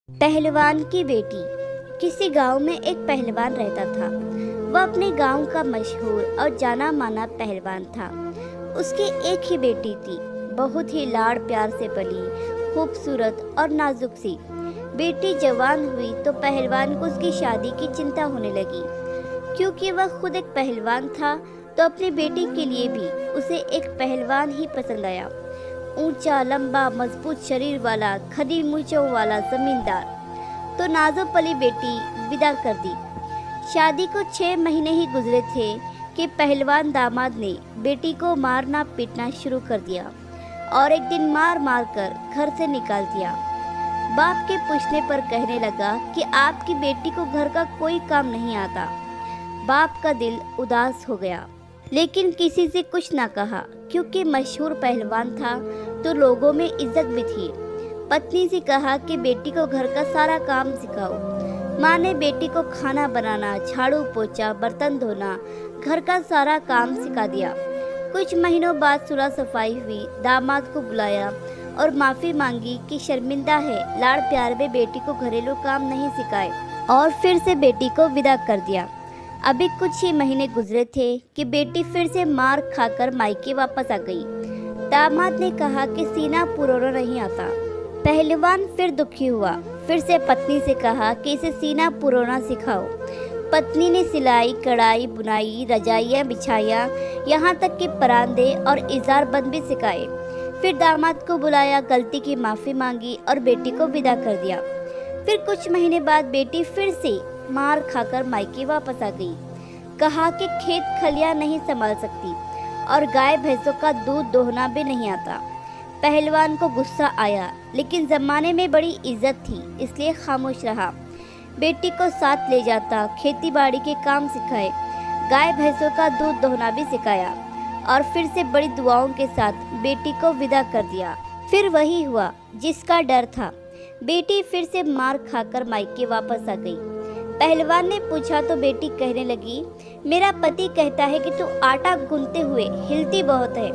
पहलवान की बेटी। किसी गांव में एक पहलवान रहता था। वह अपने गांव का मशहूर और जाना माना पहलवान था। उसकी एक ही बेटी थी, बहुत ही लाड़ प्यार से पली, खूबसूरत और नाजुक सी। बेटी जवान हुई तो पहलवान को उसकी शादी की चिंता होने लगी। क्योंकि वह खुद एक पहलवान था तो अपनी बेटी के लिए भी उसे एक पहलवान ही पसंद आया। ऊंचा, लंबा, मजबूत शरीर वाला, खड़ी मूंछों वाला जमींदार। तो नाजो पली बेटी विदा कर दी। शादी को 6 महीने ही गुजरे थे कि पहलवान दामाद ने बेटी को मारना पीटना शुरू कर दिया और एक दिन मार मार कर घर से निकाल दिया। बाप के पूछने पर कहने लगा कि आपकी बेटी को घर का कोई काम नहीं आता। बाप का दिल उदास हो गया, लेकिन किसी से कुछ ना कहा। क्योंकि मशहूर पहलवान था तो लोगों में इज्जत भी थी। पत्नी से कहा कि बेटी को घर का सारा काम सिखाओ। माँ ने बेटी को खाना बनाना, झाड़ू पोछा, बर्तन धोना, घर का सारा काम सिखा दिया। कुछ महीनों बाद सुलह सफाई हुई। दामाद को बुलाया और माफ़ी मांगी कि शर्मिंदा है, लाड़ प्यार में बेटी को घरेलू काम नहीं सिखाए, और फिर से बेटी को विदा कर दिया। अभी कुछ ही महीने गुजरे थे कि बेटी फिर से मार खाकर मायके वापस आ गई। दामाद ने कहा कि सीना पुरोना नहीं आता। पहलवान फिर दुखी हुआ, फिर से पत्नी से कहा कि इसे सीना पुरोना सिखाओ। पत्नी ने सिलाई, कढ़ाई, बुनाई, रजाइयाँ बिछाया, यहाँ तक कि परांदे और इजार बंद भी सिखाए। फिर दामाद को बुलाया, गलती की माफ़ी मांगी और बेटी को विदा कर दिया। फिर कुछ महीने बाद बेटी फिर से मार खाकर मायके वापस आ गई। कहा कि खेत खलियां नहीं संभाल सकती और गाय भैंसों का दूध दोहना भी नहीं आता। पहलवान को गुस्सा आया, लेकिन जमाने में बड़ी इज्जत थी इसलिए खामोश रहा। बेटी को साथ ले जाता, खेती बाड़ी के काम सिखाए, गाय भैंसों का दूध दोहना भी सिखाया और फिर से बड़ी दुआओं के साथ बेटी को विदा कर दिया। फिर वही हुआ जिसका डर था। बेटी फिर से मार खाकर मायके वापस आ गई। पहलवान ने पूछा तो बेटी कहने लगी, मेरा पति कहता है कि तू आटा गूंथते हुए हिलती बहुत है।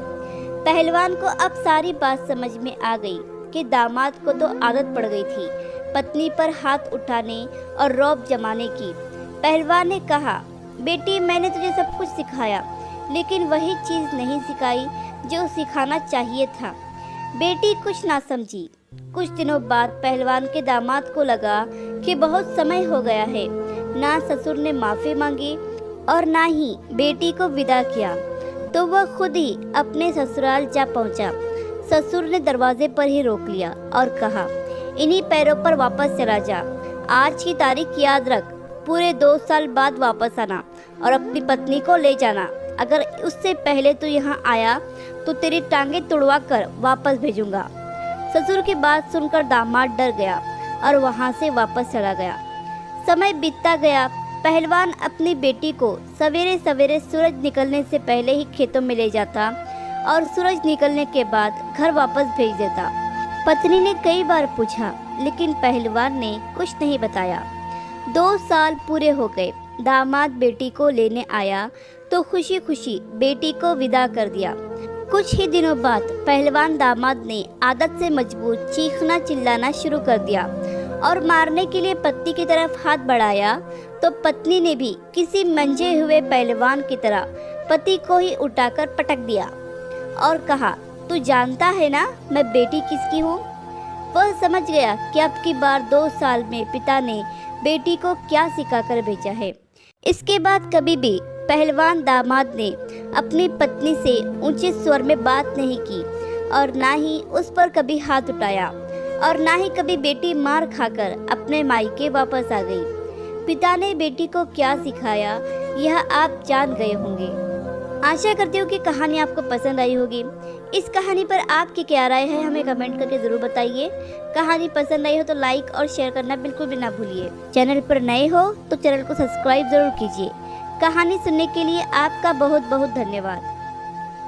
पहलवान को अब सारी बात समझ में आ गई कि दामाद को तो आदत पड़ गई थी पत्नी पर हाथ उठाने और रौब जमाने की। पहलवान ने कहा, बेटी मैंने तुझे सब कुछ सिखाया, लेकिन वही चीज़ नहीं सिखाई जो सिखाना चाहिए था। बेटी कुछ ना समझी। कुछ दिनों बाद पहलवान के दामाद को लगा कि बहुत समय हो गया है। ना ससुर ने माफ़ी मांगी और ना ही बेटी को विदा किया, तो वह खुद ही अपने ससुराल जा पहुंचा। ससुर ने दरवाजे पर ही रोक लिया और कहा, इन्हीं पैरों पर वापस चला जा। आज की तारीख याद रख, पूरे 2 साल बाद वापस आना और अपनी पत्नी को ले जाना। अगर उससे पहले तू यहाँ आया तो तेरी टांगे तुड़वा कर वापस भेजूंगा। ससुर की बात सुनकर दामाद डर गया और वहाँ से वापस चला गया। समय बीतता गया। पहलवान अपनी बेटी को सवेरे सवेरे सूरज निकलने से पहले ही खेतों में ले जाता और सूरज निकलने के बाद घर वापस भेज देता। पत्नी ने कई बार पूछा, लेकिन पहलवान ने कुछ नहीं बताया। 2 साल पूरे हो गए। दामाद बेटी को लेने आया तो खुशी खुशी बेटी को विदा कर दिया। कुछ ही दिनों बाद पहलवान दामाद ने आदत से मजबूर चीखना चिल्लाना शुरू कर दिया और मारने के लिए पत्नी की तरफ हाथ बढ़ाया तो पत्नी ने भी किसी मंजे हुए पहलवान की तरह पति को ही उठाकर पटक दिया और कहा, तू जानता है ना मैं बेटी किसकी हूँ। वह समझ गया कि अब की बार 2 साल में पिता ने बेटी को क्या सिखाकर भेजा है। इसके बाद कभी भी पहलवान दामाद ने अपनी पत्नी से ऊंचे स्वर में बात नहीं की और ना ही उस पर कभी हाथ उठाया और ना ही कभी बेटी मार खाकर अपने मायके वापस आ गई। पिता ने बेटी को क्या सिखाया यह आप जान गए होंगे। आशा करती हूँ कि कहानी आपको पसंद आई होगी। इस कहानी पर आपकी क्या राय है हमें कमेंट करके ज़रूर बताइए। कहानी पसंद आई हो तो लाइक और शेयर करना बिल्कुल भी ना भूलिए। चैनल पर नए हो तो चैनल को सब्सक्राइब ज़रूर कीजिए। कहानी सुनने के लिए आपका बहुत बहुत धन्यवाद।